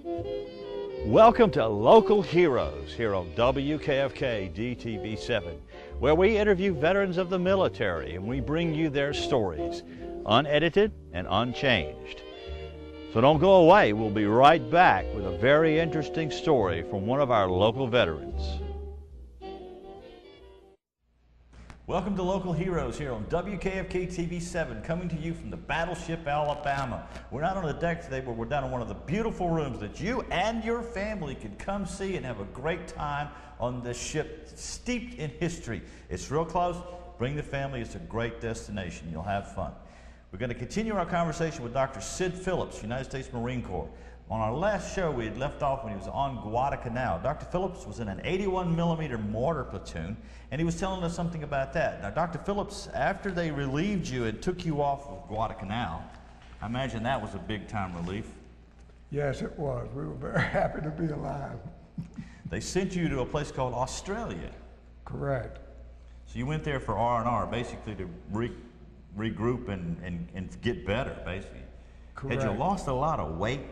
Welcome to Local Heroes here on WKFK DTV7, where we interview veterans of the military and we bring you their stories, unedited and unchanged. So don't go away. We'll be right back with a very interesting story from one of our local veterans. Welcome to Local Heroes here on WKFK TV7, coming to you from the Battleship Alabama. We're not on the deck today, but we're down in one of the beautiful rooms that you and your family could come see and have a great time on this ship steeped in history. It's real close. Bring the family. It's a great destination. You'll have fun. We're going to continue our conversation with Dr. Sid Phillips, United States Marine Corps. On our last show, we had left off when he was on Guadalcanal. Dr. Phillips was in an 81 millimeter mortar platoon, and he was telling us something about that. Now, Dr. Phillips, after they relieved you and took you off of Guadalcanal, I imagine that was a big-time relief. Yes, it was. We were very happy to be alive. They sent you to a place called Australia. Correct. So you went there for R&R, basically to regroup and get better, basically. Correct. Had you lost a lot of weight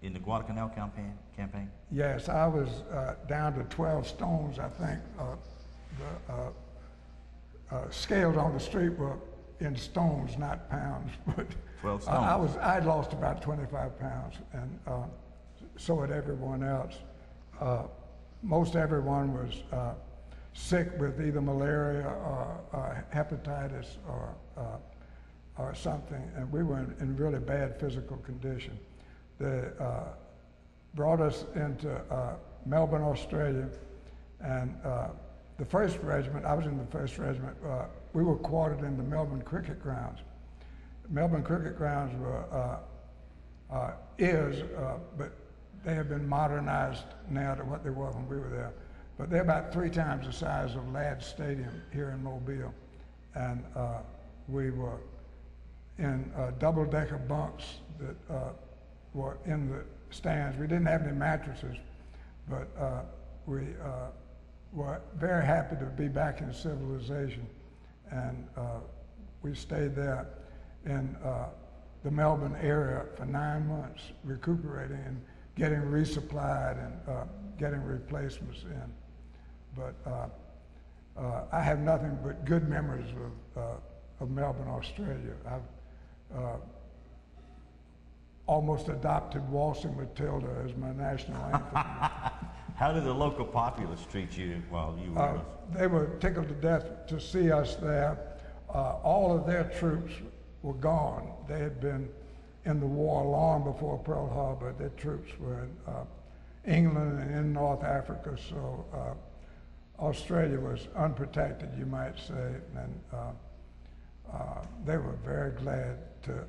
in the Guadalcanal campaign? Yes, I was down to 12 stones, I think. The scales on the street were in stones, not pounds. But 12 stones. I'd lost about 25 pounds, and so had everyone else. Most everyone was sick with either malaria or hepatitis or something, and we were in really bad physical condition. They brought us into Melbourne, Australia, and the 1st Regiment, I was in the 1st Regiment, we were quartered in the Melbourne Cricket Grounds. Melbourne Cricket Grounds were, but they have been modernized now to what they were when we were there. But they're about 3 times the size of Ladd Stadium here in Mobile. And we were in double-decker bunks that were in the stands. We didn't have any mattresses, but we were very happy to be back in civilization. And we stayed there in the Melbourne area for 9 months, recuperating and getting resupplied and getting replacements in. But I have nothing but good memories of Melbourne, Australia. I've almost adopted Waltzing Matilda as my national anthem. How did the local populace treat you while you were? They were tickled to death to see us there. All of their troops were gone. They had been in the war long before Pearl Harbor. Their troops were in England and in North Africa, so Australia was unprotected, you might say, and they were very glad to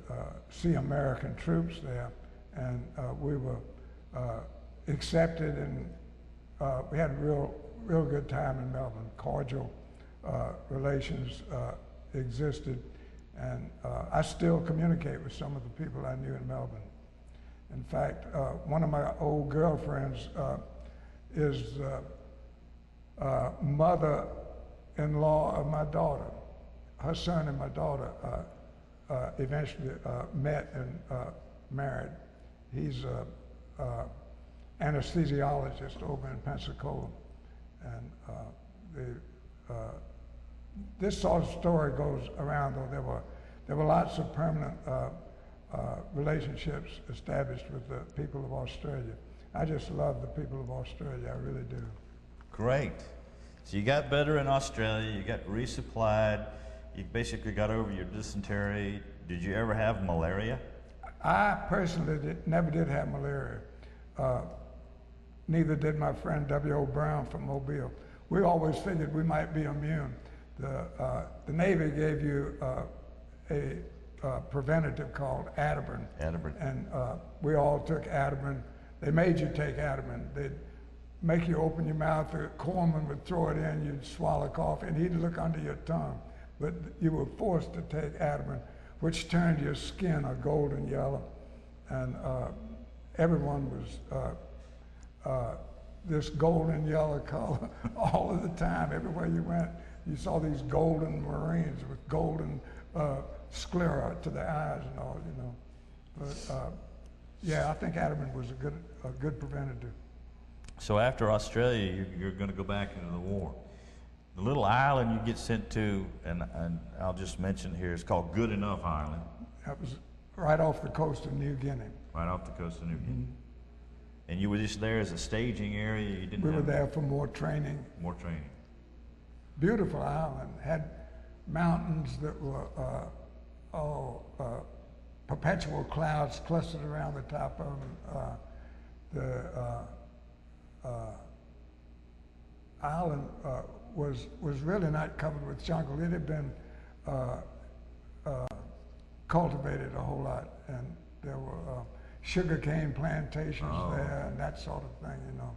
see American troops there, and we were accepted, and we had a real good time in Melbourne. Cordial relations existed, and I still communicate with some of the people I knew in Melbourne. In fact, one of my old girlfriends is mother-in-law of my daughter. Her son and my daughter eventually met and married. He's an anesthesiologist over in Pensacola. And this sort of story goes around, though. There were lots of permanent relationships established with the people of Australia. I just love the people of Australia, I really do. Great. So you got better in Australia, you got resupplied, you basically got over your dysentery. Did you ever have malaria? I personally never did have malaria. Neither did my friend W.O. Brown from Mobile. We always figured we might be immune. The Navy gave you a preventative called Ativan. And we all took Ativan. They made you take Ativan. They'd make you open your mouth, the corpsman would throw it in, you'd swallow coffee, and he'd look under your tongue. But you were forced to take Ativan, which turned your skin a golden yellow. And everyone was this golden yellow color all of the time. Everywhere you went, you saw these golden Marines with golden sclera to the eyes and all, you know. But Yeah, I think Adelman was a good preventative. So after Australia, you're going to go back into the war. The little island you get sent to, and I'll just mention here, it's called Good Enough Island. That was right off the coast of New Guinea. Right off the coast of New Guinea. And you were just there as a staging area? You didn't We were there for more training. More training. Beautiful island. Had mountains that were perpetual clouds clustered around the top of them. The island was really not covered with jungle. It had been cultivated a whole lot, and there were sugarcane plantations there and that sort of thing, you know.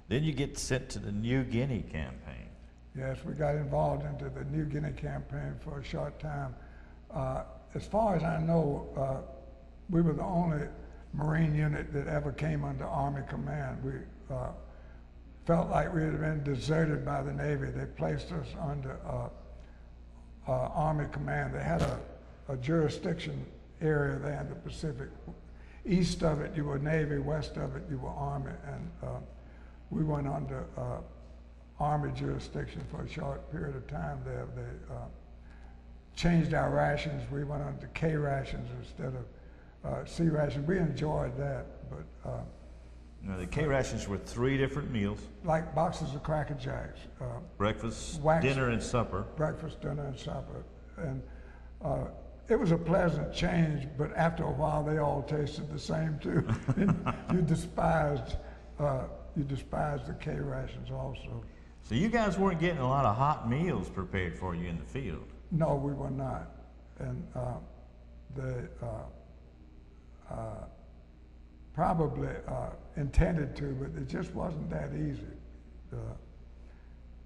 Then you get sent to the New Guinea campaign. Yes, we got involved into the New Guinea campaign for a short time. As far as I know, we were the only Marine unit that ever came under Army command. We felt like we had been deserted by the Navy. They placed us under Army command. They had a jurisdiction area there in the Pacific. East of it, you were Navy. West of it, you were Army. And we went under Army jurisdiction for a short period of time there. They changed our rations. We went under K rations instead of C rations. We enjoyed that, but now the K rations were 3 different meals. Like boxes of Cracker Jacks. Breakfast, dinner, and supper. Breakfast, dinner, and supper. And it was a pleasant change, but after a while they all tasted the same too. You despised the K rations also. So you guys weren't getting a lot of hot meals prepared for you in the field. No, we were not. And they probably intended to, but it just wasn't that easy.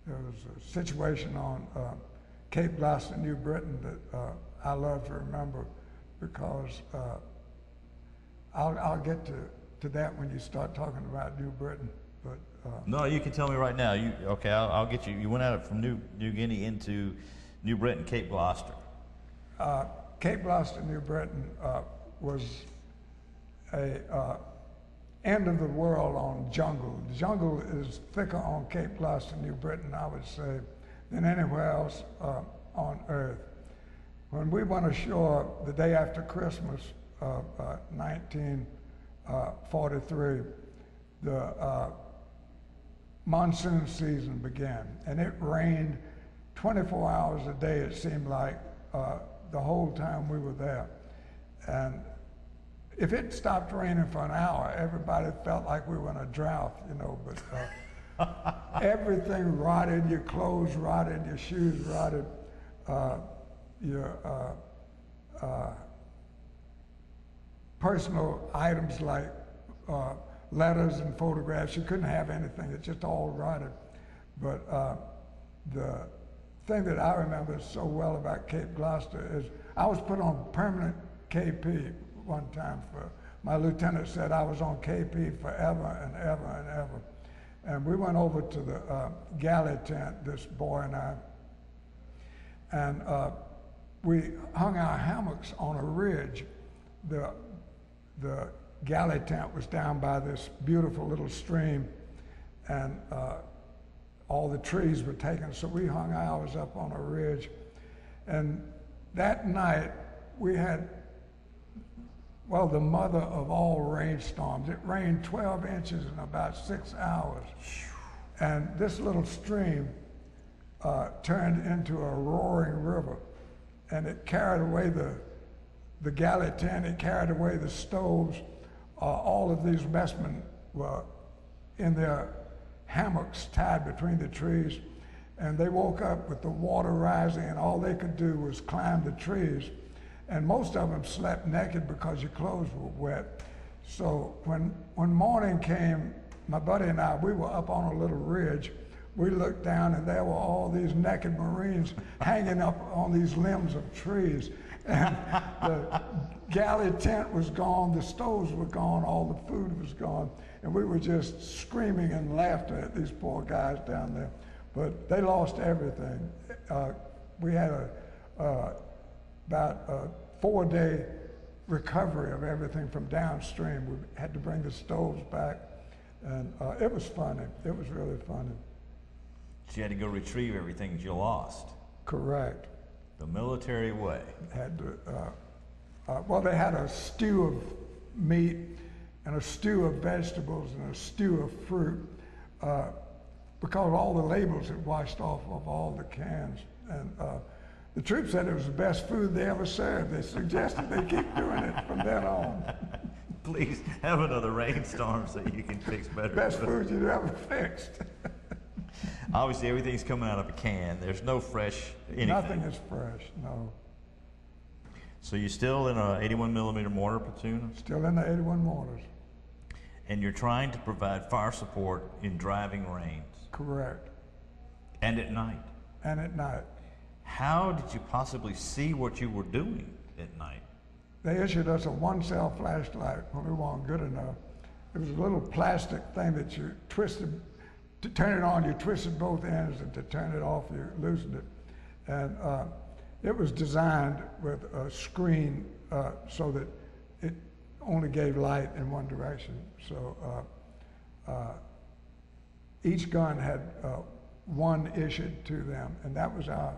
There was a situation on Cape Gloucester, New Britain that I love to remember because I'll get to that when you start talking about New Britain. But no, you can tell me right now. Okay? I'll get you. You went out from New Guinea into New Britain, Cape Gloucester. Cape Gloucester, New Britain was a end of the world on jungle. The jungle is thicker on Cape Gloucester, New Britain, I would say, than anywhere else on Earth. When we went ashore the day after Christmas of 1943, the monsoon season began, and it rained 24 hours a day, it seemed like, the whole time we were there. And if it stopped raining for an hour, everybody felt like we were in a drought, you know, but everything rotted, your clothes rotted, your shoes rotted, your personal items like letters and photographs, you couldn't have anything, it just all rotted. But the thing that I remember so well about Cape Gloucester is I was put on permanent KP one time. My lieutenant said I was on KP forever and ever and ever. And we went over to the galley tent, this boy and I, and we hung our hammocks on a ridge. The galley tent was down by this beautiful little stream, and all the trees were taken, so we hung ours up on a ridge. And that night, we had, well, the mother of all rainstorms. It rained 12 inches in about 6 hours. And this little stream turned into a roaring river, and it carried away the galley tent, it carried away the stoves. All of these messmen were in their hammocks tied between the trees, and they woke up with the water rising, and all they could do was climb the trees. And most of them slept naked because your clothes were wet. So when morning came, my buddy and I, we were up on a little ridge. We looked down, and there were all these naked Marines hanging up on these limbs of trees. And the galley tent was gone, the stoves were gone, all the food was gone, and we were just screaming and laughing at these poor guys down there. But they lost everything. We had about a 4-day recovery of everything from downstream. We had to bring the stoves back, and it was funny. It was really funny. So you had to go retrieve everything you lost. Correct. The military way. Had to, well, they had a stew of meat and a stew of vegetables and a stew of fruit because all the labels had washed off of all the cans. And the troops said it was the best food they ever served. They suggested they keep doing it from then on. Please have another rainstorm so you can fix better. Best food you've ever fixed. Obviously, everything's coming out of a can. There's no fresh anything. Nothing is fresh, no. So you're still in a 81 millimeter mortar platoon? Still in the 81 mortars. And you're trying to provide fire support in driving rains. Correct. And at night. And at night. How did you possibly see what you were doing at night? They issued us a 1-cell flashlight when we weren't good enough. It was a little plastic thing that you twisted. To turn it on, you twisted both ends, and to turn it off, you loosened it. And it was designed with a screen so that it only gave light in one direction. So each gun had one issued to them, and that was our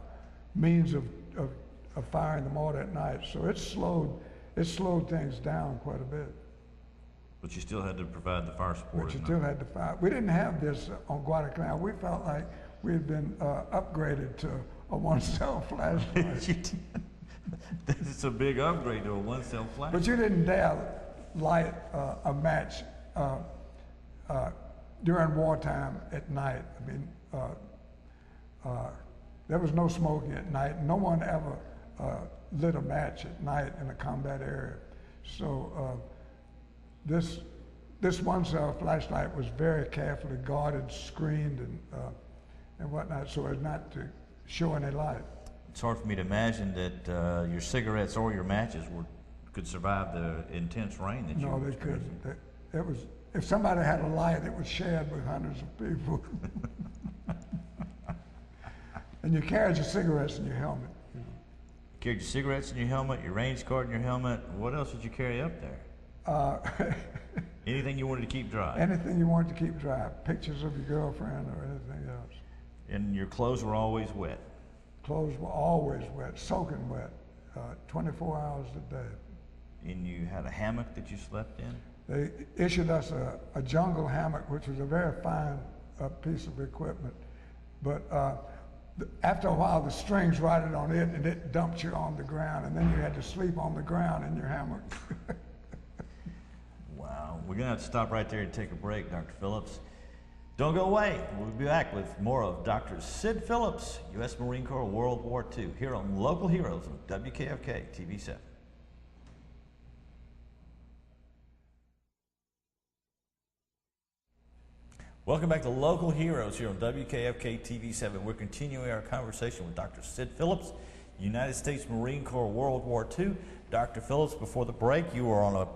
means of firing the mortar at night. So it slowed things down quite a bit. But you still had to provide the fire support. But you still had to fire. We didn't have this on Guadalcanal. We felt like we had been upgraded to a 1-cell flashlight. It's a big upgrade to a 1-cell flashlight. But you didn't dare light a match during wartime at night. I mean, there was no smoking at night. No one ever lit a match at night in a combat area. So this 1-cell flashlight was very carefully guarded, screened, and whatnot, so as not to show any light. It's hard for me to imagine that your cigarettes or your matches could survive the intense rain that you were experiencing. No, they couldn't. It was, if somebody had a light, it was shared with hundreds of people. And you carried your cigarettes in your helmet. You carried your cigarettes in your helmet, your range card in your helmet. What else did you carry up there? Anything you wanted to keep dry? Anything you wanted to keep dry. Pictures of your girlfriend or anything else. And your clothes were always wet? Clothes were always wet, soaking wet, 24 hours a day. And you had a hammock that you slept in? They issued us a jungle hammock, which was a very fine piece of equipment. But after a while, the strings rotted on it, and it dumped you on the ground, and then you had to sleep on the ground in your hammock. Wow. We're going to have to stop right there and take a break, Dr. Phillips. Don't go away. We'll be back with more of Dr. Sid Phillips, U.S. Marine Corps, World War II, here on Local Heroes on WKFK TV 7. Welcome back to Local Heroes here on WKFK TV 7. We're continuing our conversation with Dr. Sid Phillips, United States Marine Corps, World War II. Dr. Phillips, before the break, you were on a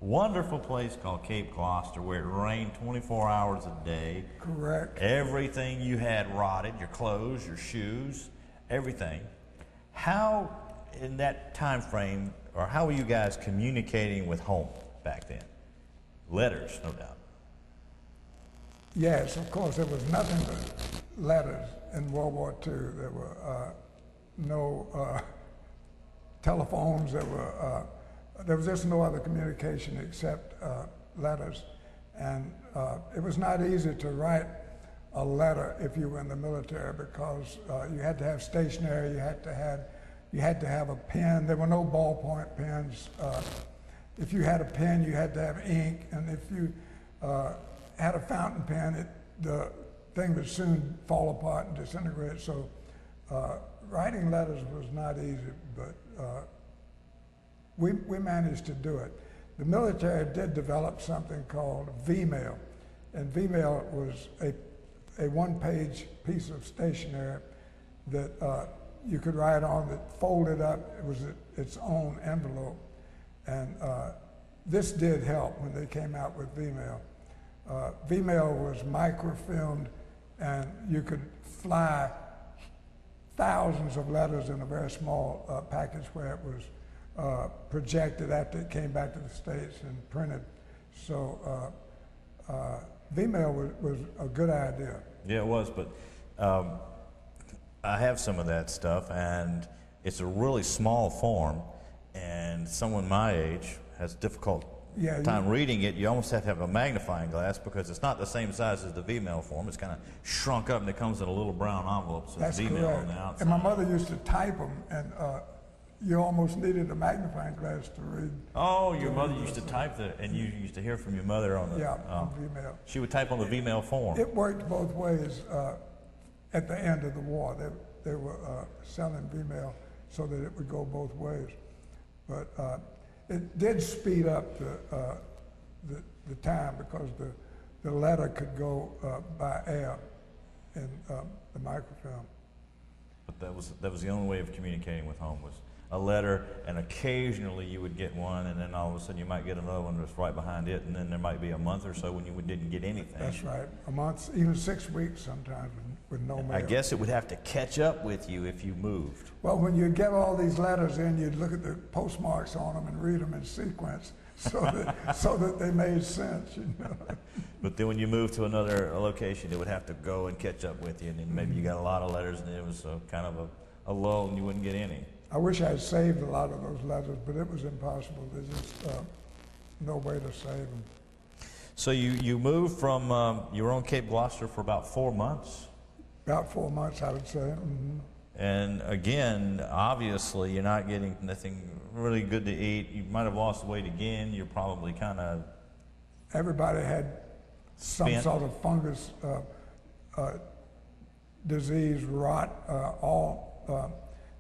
wonderful place called Cape Gloucester where it rained 24 hours a day. Correct. Everything you had rotted, your clothes, your shoes, everything. How, in that time frame, or how were you guys communicating with home back then? Letters, no doubt. Yes, of course, there was nothing but letters in World War II. There were no telephones. There was just no other communication except letters. And it was not easy to write a letter if you were in the military because you had to have stationery, you had to have a pen. There were no ballpoint pens. If you had a pen, you had to have ink, and if you had a fountain pen, the thing would soon fall apart and disintegrate. So writing letters was not easy, but we managed to do it. The military did develop something called V-mail, and V-mail was a one-page piece of stationery that you could write on that folded up. It was its own envelope, and this did help when they came out with V-mail. V-mail was microfilmed, and you could fly thousands of letters in a very small package where it was projected after it came back to the States and printed. So V-mail was a good idea. Yeah, it was, but I have some of that stuff, and it's a really small form, and someone my age has difficult time reading it. You almost have to have a magnifying glass because it's not the same size as the V-mail form. It's kind of shrunk up, and it comes in a little brown envelope. So That's V-mail correct. on the outside. And my mother used to type them, and you almost needed a magnifying glass to read. Oh, your mother used to type and you used to hear from your mother on the on V-mail. She would type on the V-mail form. It worked both ways. At the end of the war, they were selling V-mail so that it would go both ways. But it did speed up the time because the letter could go by air in the microfilm. But that was the only way of communicating with home was a letter, and occasionally you would get one, and then all of a sudden you might get another one that's right behind it, and then there might be a month or so when you didn't get anything. That's right. A month, even 6 weeks sometimes with no mail. I guess it would have to catch up with you if you moved. Well, when you get all these letters in, you'd look at the postmarks on them and read them in sequence so that they made sense, you know. But then when you moved to another location, it would have to go and catch up with you, and then maybe you got a lot of letters, and it was kind of a lull, and you wouldn't get any. I wish I had saved a lot of those letters, but it was impossible. There's just no way to save them. So you moved from, you were on Cape Gloucester for about 4 months? About 4 months, I would say. Mm-hmm. And again, obviously, you're not getting nothing really good to eat. You might have lost weight again. You're probably kind of... Everybody had some sort of fungus disease, rot,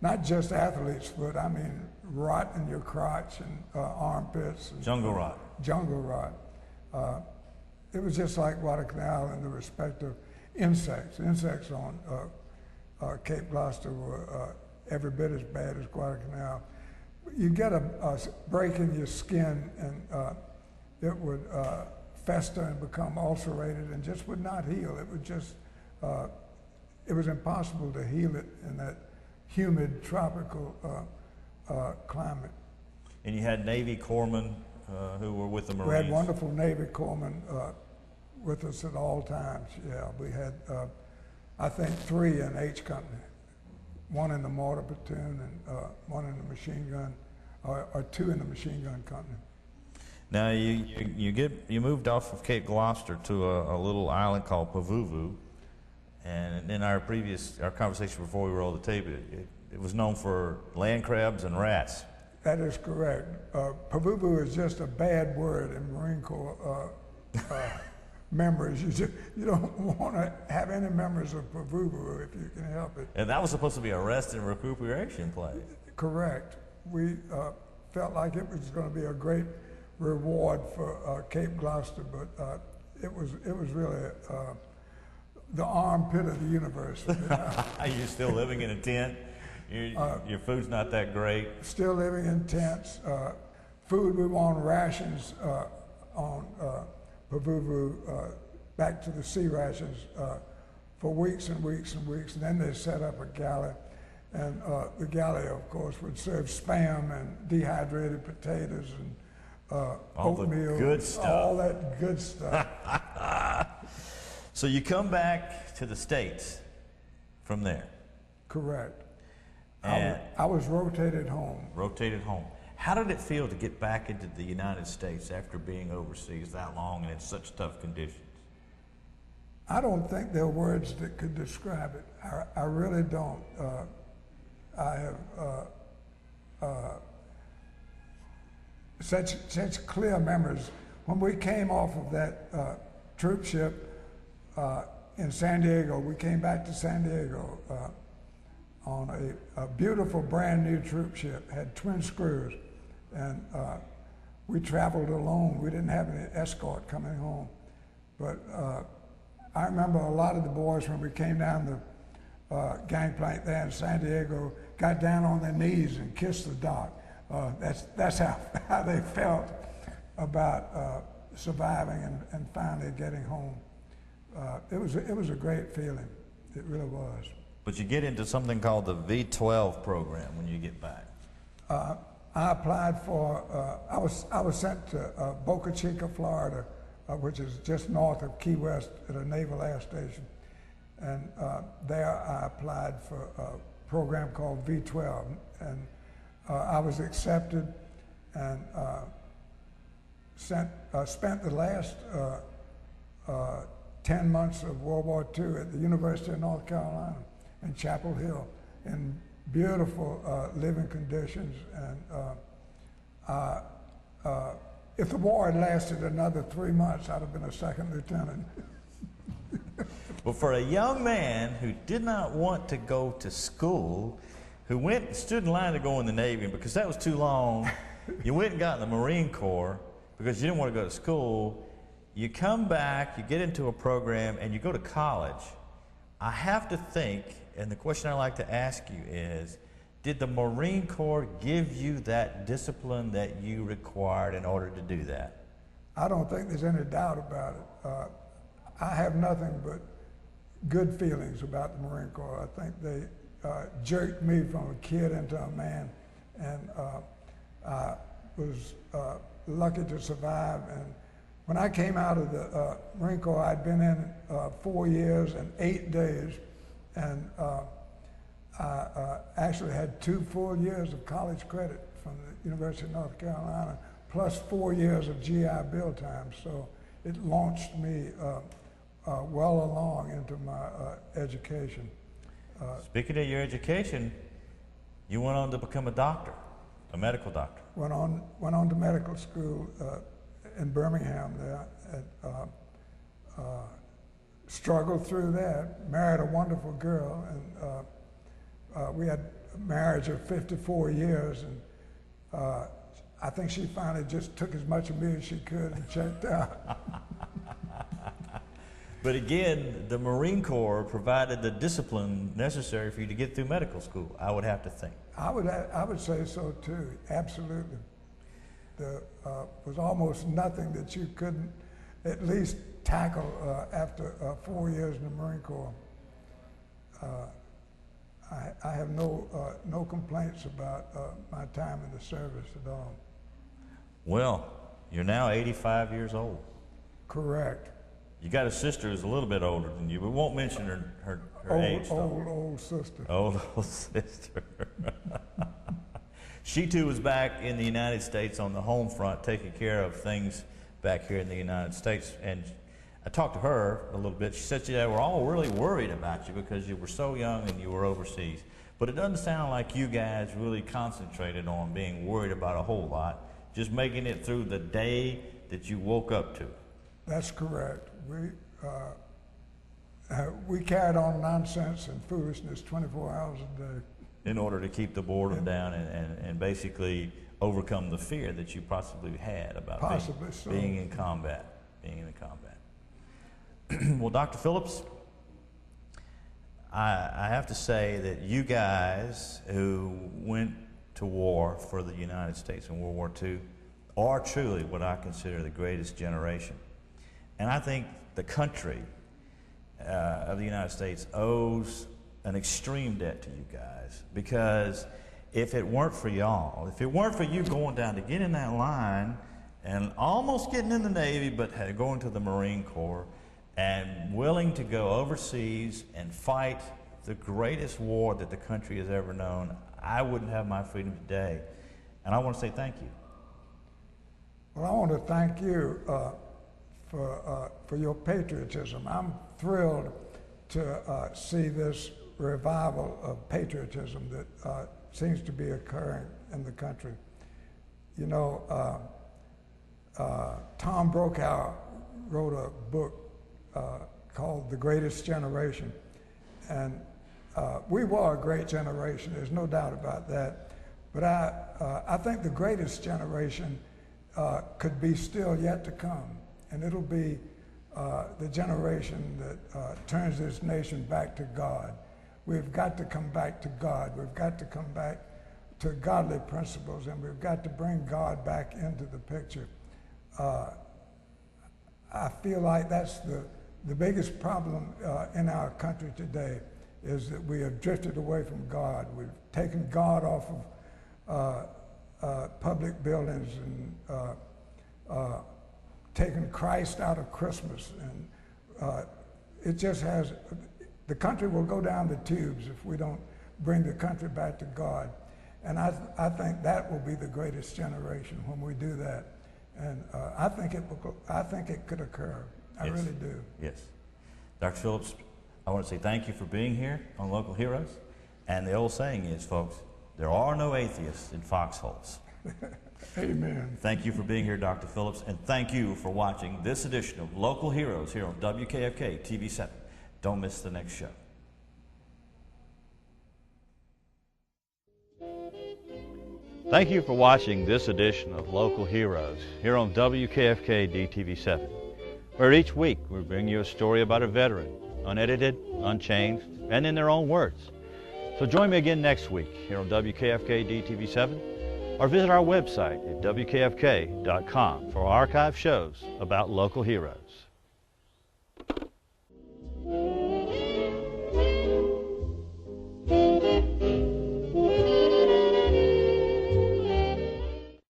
not just athlete's foot, I mean rot in your crotch and armpits. And, jungle rot. Jungle rot. It was just like Guadalcanal in the respect of insects. Insects on Cape Gloucester were every bit as bad as Guadalcanal. You get a break in your skin and it would fester and become ulcerated and just would not heal. It would just, it was impossible to heal it in that humid tropical climate. And you had Navy corpsmen who were with the Marines. We had wonderful Navy corpsmen with us at all times. Yeah, we had, I think, 3 in H Company. 1 in the mortar platoon and 1 in the machine gun, or 2 in the machine gun company. Now you moved off of Cape Gloucester to a little island called Pavuvu, and in our conversation before we rolled the tape, it was known for land crabs and rats. That is correct. Pavuvu is just a bad word in Marine Corps memories. You don't want to have any memories of Pavuvu if you can help it. And that was supposed to be a rest and recuperation place. Correct. We felt like it was going to be a great reward for Cape Gloucester, but it was really the armpit of the universe. You're still living in a tent. Your food's not that great. Still living in tents. Food, we were on rations on Pavuvu, back to the sea rations for weeks and weeks and weeks. And then they set up a galley. And the galley, of course, would serve Spam and dehydrated potatoes and oatmeal. The good stuff. All that good stuff. So you come back to the States from there. Correct. And I was rotated home. Rotated home. How did it feel to get back into the United States after being overseas that long and in such tough conditions? I don't think there are words that could describe it. I really don't. I have such clear memories. When we came off of that troop ship in San Diego, we came back to San Diego on a beautiful brand new troop ship, had twin screws, and we traveled alone. We didn't have any escort coming home. But I remember a lot of the boys when we came down the gangplank there in San Diego got down on their knees and kissed the dock. That's how they felt about surviving and finally getting home. It was a great feeling. It really was. But you get into something called the V-12 program when you get back. I applied for, I was sent to Boca Chica, Florida, which is just north of Key West at a Naval Air Station. And there I applied for a program called V12. And I was accepted and spent the last 10 months of World War II at the University of North Carolina in Chapel Hill in beautiful living conditions. And if the war had lasted another 3 months, I'd have been a second lieutenant. Well, for a young man who did not want to go to school, who stood in line to go in the Navy, and because that was too long, you went and got in the Marine Corps because you didn't want to go to school. You come back, you get into a program, and you go to college. I have to think, and the question I like to ask you is, did the Marine Corps give you that discipline that you required in order to do that? I don't think there's any doubt about it. I have nothing but good feelings about the Marine Corps. I think they jerked me from a kid into a man, and I was lucky to survive. And when I came out of the Marine Corps, I'd been in 4 years and 8 days, and I actually had 2 full years of college credit from the University of North Carolina, plus 4 years of GI Bill time. So it launched me well along into my education. Speaking of your education, you went on to become a doctor, a medical doctor. Went on to medical school in Birmingham there. Struggled through that, married a wonderful girl, and we had a marriage of 54 years, and I think she finally just took as much of me as she could and checked out. But again, the Marine Corps provided the discipline necessary for you to get through medical school, I would have to think. I would say so too, absolutely. There was almost nothing that you couldn't at least tackle after 4 years in the Marine Corps. I have no complaints about my time in the service at all. Well, you're now 85 years old. Correct. You got a sister who's a little bit older than you, but won't mention her age. Old sister. Old sister. She too was back in the United States on the home front, taking care of things back here in the United States. And I talked to her a little bit. She said they were all really worried about you because you were so young and you were overseas. But it doesn't sound like you guys really concentrated on being worried about a whole lot, just making it through the day that you woke up to. That's correct. We carried on nonsense and foolishness 24 hours a day. In order to keep the boredom down and basically overcome the fear that you possibly had about being in combat. Well, Dr. Phillips, I have to say that you guys who went to war for the United States in World War II are truly what I consider the greatest generation. And I think the country of the United States owes an extreme debt to you guys, because if it weren't for y'all, if it weren't for you going down to get in that line and almost getting in the Navy, but going to the Marine Corps and willing to go overseas and fight the greatest war that the country has ever known, I wouldn't have my freedom today. And I want to say thank you. Well, I want to thank you for your patriotism. I'm thrilled to see this revival of patriotism that seems to be occurring in the country. You know, Tom Brokaw wrote a book called The Greatest Generation, and we were a great generation, there's no doubt about that, but I think the greatest generation could be still yet to come, and it'll be the generation that turns this nation back to God. We've got to come back to God. We've got to come back to godly principles, and we've got to bring God back into the picture. I feel like that's the biggest problem in our country today, is that we have drifted away from God. We've taken God off public buildings and taking Christ out of Christmas. And it just has, the country will go down the tubes if we don't bring the country back to God. And I think that will be the greatest generation when we do that. And I think it could occur. I Yes. really do. Yes. Dr. Phillips, I want to say thank you for being here on Local Heroes. And the old saying is, folks, there are no atheists in foxholes. Amen. Thank you for being here, Dr. Phillips, and thank you for watching this edition of Local Heroes here on WKFK TV 7. Don't miss the next show. Thank you for watching this edition of Local Heroes here on WKFK DTV 7, where each week we bring you a story about a veteran, unedited, unchanged, and in their own words. So join me again next week here on WKFK DTV 7, or visit our website at WKFK.com for archive shows about local heroes.